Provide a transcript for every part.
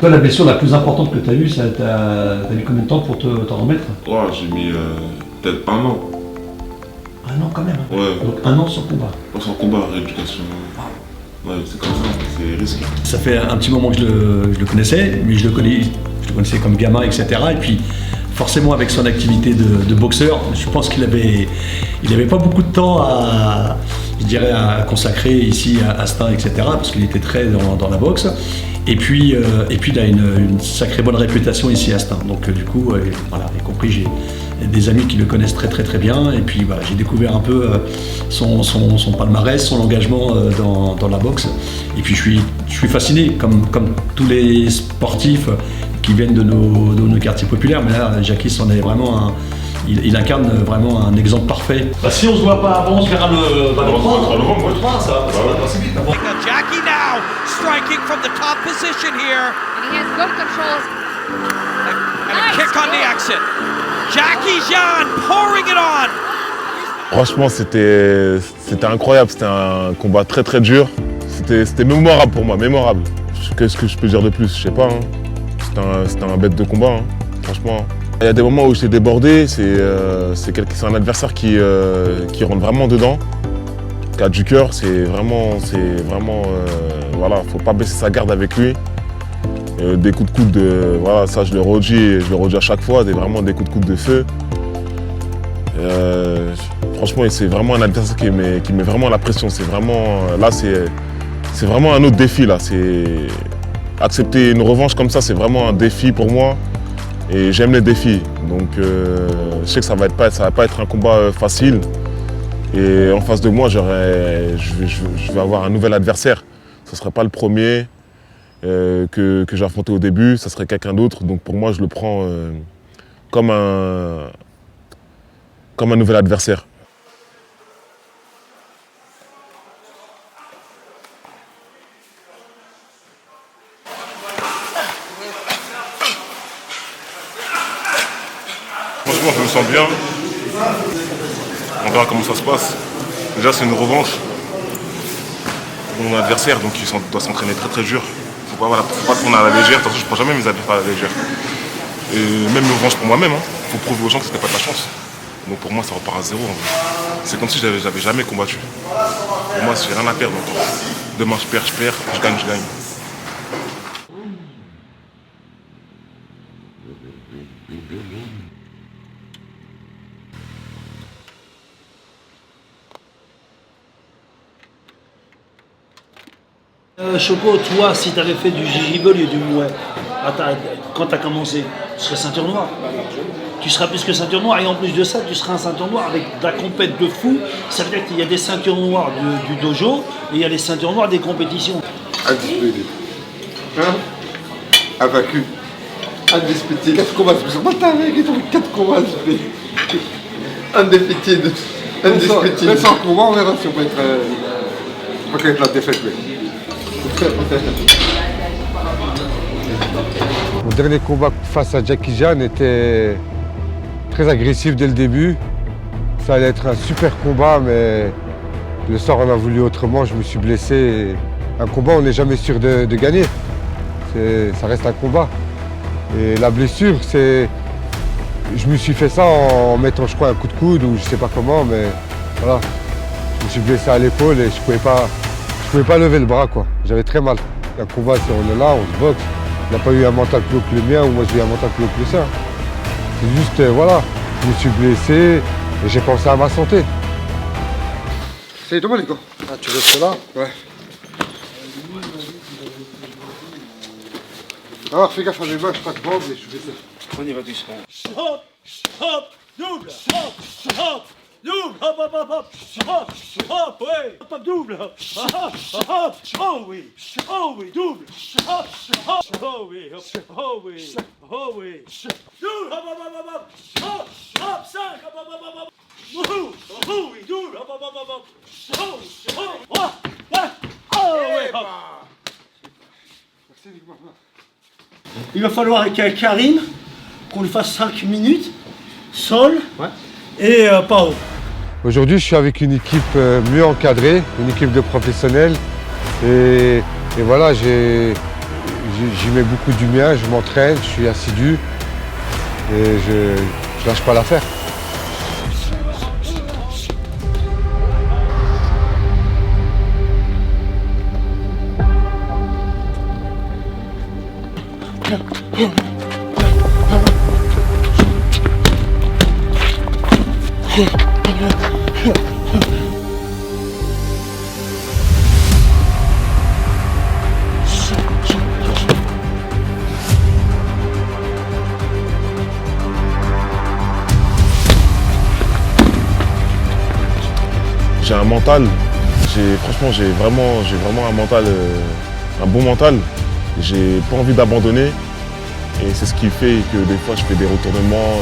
Toi, la blessure la plus importante que tu as eue, t'as mis combien de temps pour t'en remettre? Ouais, j'ai mis peut-être un an. Un an quand même. Ouais. Donc un an sans combat. Sans combat, rééducation. Ouais, c'est comme ça, c'est risqué. Ça fait un petit moment que je le connaissais, mais je le connaissais comme gamin, etc. Et puis forcément avec son activité de boxeur, je pense qu'il avait pas beaucoup de temps à consacrer ici à Stains, etc. Parce qu'il était très dans la boxe. Et puis il a une sacrée bonne réputation ici à Stains. Donc du coup, voilà, y compris j'ai des amis qui le connaissent très très très bien. Et puis voilà, j'ai découvert un peu son palmarès, son engagement dans la boxe. Et puis je suis fasciné, comme tous les sportifs qui viennent de nos quartiers populaires. Mais là, Jackie, on est vraiment il incarne vraiment un exemple parfait. Bah, si on se voit pas avant, on se verra le 3, ça va passer vite. Jackie now striking from the top position here. And he has good controls. And a kick on the exit. Jackie Jean pouring it on. Franchement, c'était incroyable. C'était un combat très très dur. C'était mémorable pour moi, mémorable. Qu'est-ce que je peux dire de plus? Je sais pas. Hein. C'était un bête de combat, hein. Franchement. Il y a des moments où j'étais débordé. C'est un adversaire qui rentre vraiment dedans, qui a du cœur. C'est vraiment, voilà, faut pas baisser sa garde avec lui. Des coups de coude, voilà, ça je le redis à chaque fois, vraiment des coups de coude de feu. Franchement, c'est vraiment un adversaire qui met vraiment la pression. C'est vraiment, là, c'est vraiment un autre défi là. Accepter une revanche comme ça, c'est vraiment un défi pour moi. Et j'aime les défis. Donc, je sais que ça va pas être un combat facile. Et en face de moi, je vais avoir un nouvel adversaire. Ce ne sera pas le premier que j'ai affronté au début, ça serait quelqu'un d'autre. Donc pour moi, je le prends comme un nouvel adversaire. Franchement, je me sens bien. On verra comment ça se passe. Déjà, c'est une revanche pour mon adversaire, donc il doit s'entraîner très très dur. Faut pas prendre à la légère. De toute façon, je ne prends jamais mes adversaires à la légère. Et même une revanche pour moi-même. Il faut prouver aux gens que c'était pas de la chance. Donc pour moi, ça repart à zéro. C'est comme si j'avais jamais combattu. Pour moi, j'ai rien à perdre. Donc, demain, je perds, je gagne, je gagne. Choco, toi, si tu avais fait du jiu-jitsu au lieu du mouet, quand tu as commencé, tu serais ceinture noire. Tu seras plus que ceinture noire et en plus de ça, tu seras un ceinture noire avec de la compète de fou. Ça veut dire qu'il y a des ceintures noires du dojo et il y a les ceintures noires des compétitions. Undisputed. Hein? Invaincu. Undisputed. 4 combats, c'est pas ta mec, il a fait 4 combats, je fais. Undefeated. Undisputed. Mais sans combat, on verra si on peut être. On va connaître la défaite, mec. Mon dernier combat face à Jackie Jean était très agressif dès le début. Ça allait être un super combat, mais le sort en a voulu autrement. Je me suis blessé. Un combat, on n'est jamais sûr de gagner. Ça reste un combat. Et la blessure, c'est... Je me suis fait ça en mettant, je crois, un coup de coude ou je sais pas comment, mais voilà. Je me suis blessé à l'épaule et je pouvais pas lever le bras, quoi. J'avais très mal. Un combat, c'est on est là, on se boxe. Il n'a pas eu un mental plus haut que le mien ou moi j'ai eu un mental plus haut que le sien. C'est juste, voilà, je me suis blessé et j'ai pensé à ma santé. C'est dommage, les gars. Ah, tu veux cela? Ouais. Alors, fais gaffe à mes mains, je pas de bande et je vais ça. On y va doucement. Hop, hop, double, hop, hop. Double, hop, hop, hop, hop, hop, hop, oui, hop, hop, double, hop, hop, hop, oh oui, double, hop, hop, oh oui, hop, oh oui, oh oui, double, hop, hop, hop, hop, hop, hop, 5, hop, hop, hop, hop, oh oui, double, hop, hop, hop, hop, oh, oh oui, hop. Il va falloir avec Karim qu'on lui fasse 5 minutes, sol, et pas haut. Aujourd'hui, je suis avec une équipe mieux encadrée, une équipe de professionnels. Et voilà, j'ai j'y mets beaucoup du mien, je m'entraîne, je suis assidu et je lâche pas l'affaire. J'ai un mental, franchement j'ai vraiment un mental, un bon mental. J'ai pas envie d'abandonner et c'est ce qui fait que des fois je fais des retournements,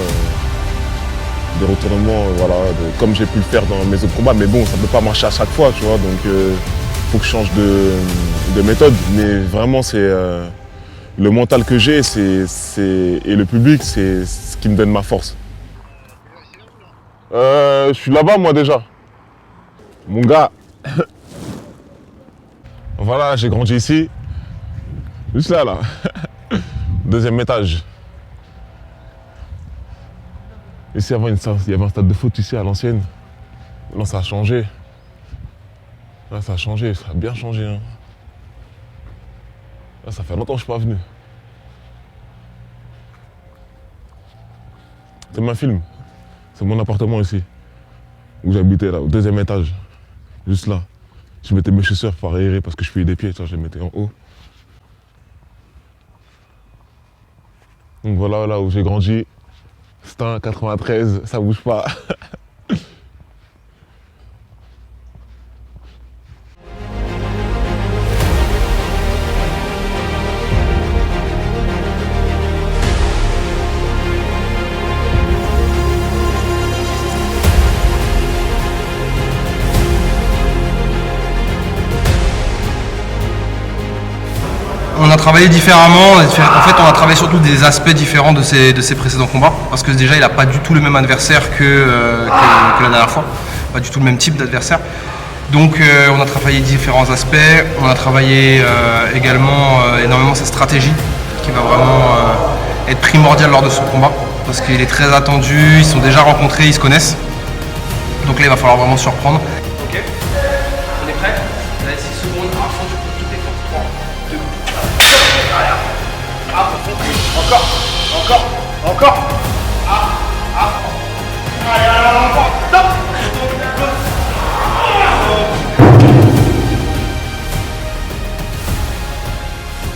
voilà, comme j'ai pu le faire dans mes autres combats. Mais bon, ça peut pas marcher à chaque fois, tu vois, donc faut que je change de méthode. Mais vraiment c'est le mental que j'ai et le public, c'est ce qui me donne ma force. Je suis là-bas moi déjà. Mon gars, voilà, j'ai grandi ici, juste là, deuxième étage. Ici, avant, il y avait un stade de foot ici à l'ancienne. Non, ça a changé. Là, ça a changé, ça a bien changé. Hein. Là, ça fait longtemps que je ne suis pas venu. C'est ma film, c'est mon appartement ici, où j'habitais là, au deuxième étage. Juste là. Je mettais mes chaussures pour aérer parce que je payais des pieds, je les mettais en haut. Donc voilà là où j'ai grandi. C'est un 93, ça bouge pas. On a travaillé différemment, en fait on a travaillé surtout des aspects différents de ses précédents combats, parce que déjà il n'a pas du tout le même adversaire que la dernière fois, pas du tout le même type d'adversaire. Donc on a travaillé différents aspects, on a travaillé également énormément sa stratégie, qui va vraiment être primordiale lors de ce combat, parce qu'il est très attendu, ils sont déjà rencontrés, ils se connaissent. Donc là il va falloir vraiment surprendre. Ok, on est prêt? Vous avez 6 secondes, à fond du coup, tout est fort. 3, 2, 1. Encore. Allez, stop.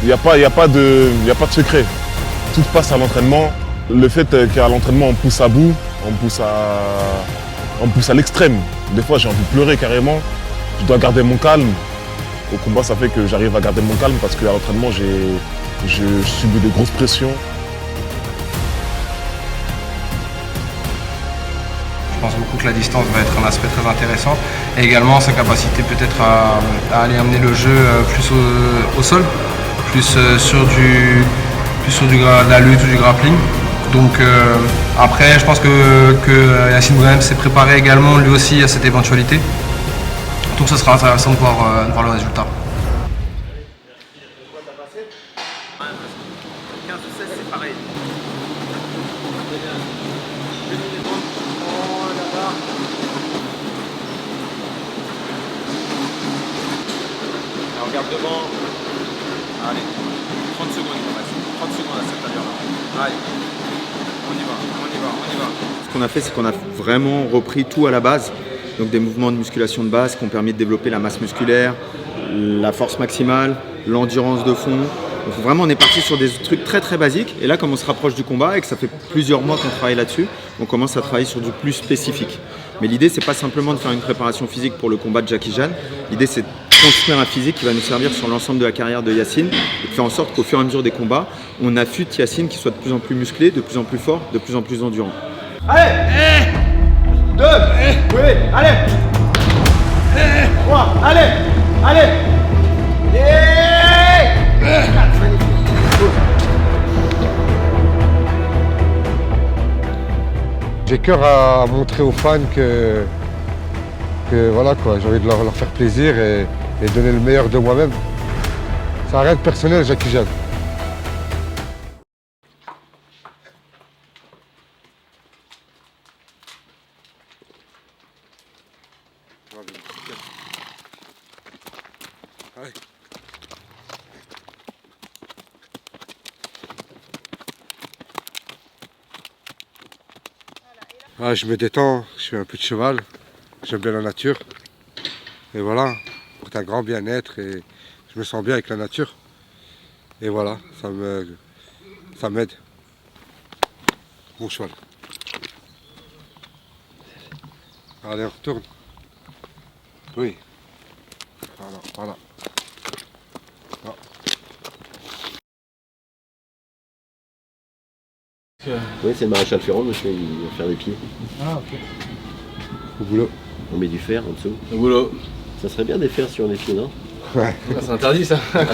Il n'y a pas de secret. Tout passe à l'entraînement. Le fait qu'à l'entraînement on pousse à bout, on pousse à l'extrême. Des fois j'ai envie de pleurer carrément. Je dois garder mon calme. Au combat ça fait que j'arrive à garder mon calme parce qu'à l'entraînement je subis de grosses pressions. Je pense beaucoup que la distance va être un aspect très intéressant. Et également sa capacité peut-être à aller amener le jeu plus au sol, plus sur de la lutte ou du grappling. Donc après, je pense que Yacine Bouganem s'est préparé également lui aussi à cette éventualité. Donc ce sera intéressant de voir le résultat. 15 ou 16, c'est pareil. On regarde devant. Allez, 30 secondes, 30 secondes à cette allure-là. Allez, on y va. Ce qu'on a fait, c'est qu'on a vraiment repris tout à la base. Donc des mouvements de musculation de base qui ont permis de développer la masse musculaire, la force maximale, l'endurance de fond. Donc vraiment on est parti sur des trucs très très basiques. Et là comme on se rapproche du combat et que ça fait plusieurs mois qu'on travaille là-dessus, on commence à travailler sur du plus spécifique. Mais l'idée c'est pas simplement de faire une préparation physique pour le combat de Jackie Jan. L'idée c'est de construire un physique qui va nous servir sur l'ensemble de la carrière de Yacine et de faire en sorte qu'au fur et à mesure des combats, on affûte Yacine qui soit de plus en plus musclé, de plus en plus fort, de plus en plus endurant. Allez 2, oui, allez 3, allez et 4, J'ai cœur à montrer aux fans que voilà quoi, j'ai envie de leur faire plaisir et donner le meilleur de moi-même. Ça n'a rien de personnel, Jackie Jan. Allez. Ah, je me détends, je fais un peu de cheval, j'aime bien la nature. Et voilà, c'est un grand bien-être et je me sens bien avec la nature. Et voilà, ça m'aide. Mon cheval. Allez, on retourne. Oui. Voilà, voilà. Ah. Oui, c'est le maréchal Ferrand, monsieur, il va faire des pieds. Ah, ok. Au boulot. On met du fer en dessous. Au boulot. Ça serait bien des fers sur les pieds, non? Ouais. Ah, c'est interdit ça. Là,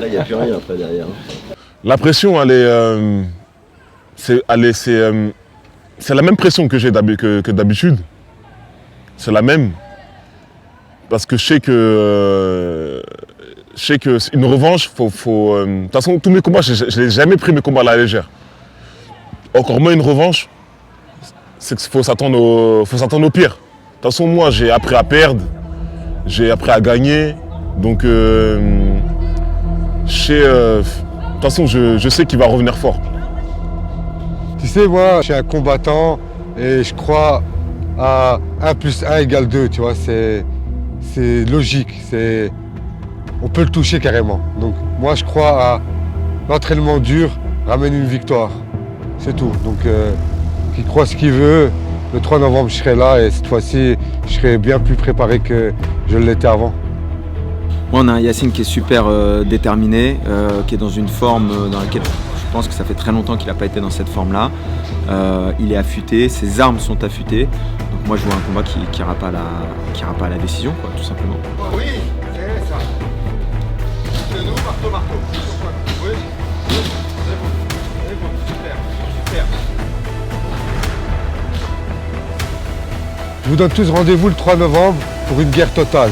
il n'y a plus rien après derrière. La pression, c'est la même pression que j'ai que d'habitude. C'est la même. Parce que je sais que une revanche, de toute façon, tous mes combats, je n'ai jamais pris mes combats à la légère. Encore moins une revanche, c'est qu'il faut s'attendre au pire. De toute façon, moi, j'ai appris à perdre, j'ai appris à gagner. Donc, de toute façon, je sais qu'il va revenir fort. Tu sais, moi, je suis un combattant et je crois à 1 + 1 = 2, tu vois, c'est logique, on peut le toucher carrément. Donc moi, je crois à l'entraînement dur ramène une victoire, c'est tout. Donc, qui croit ce qu'il veut, le 3 novembre, je serai là et cette fois-ci, je serai bien plus préparé que je l'étais avant. On a un Yacine qui est super déterminé, qui est dans une forme dans laquelle je pense que ça fait très longtemps qu'il n'a pas été dans cette forme-là. Il est affûté, ses armes sont affûtées. Donc moi je vois un combat qui n'ira pas à la décision, quoi, tout simplement. Oui, c'est ça. C'est nous, marteau. Oui, c'est bon, super. Je vous donne tous rendez-vous le 3 novembre pour une guerre totale.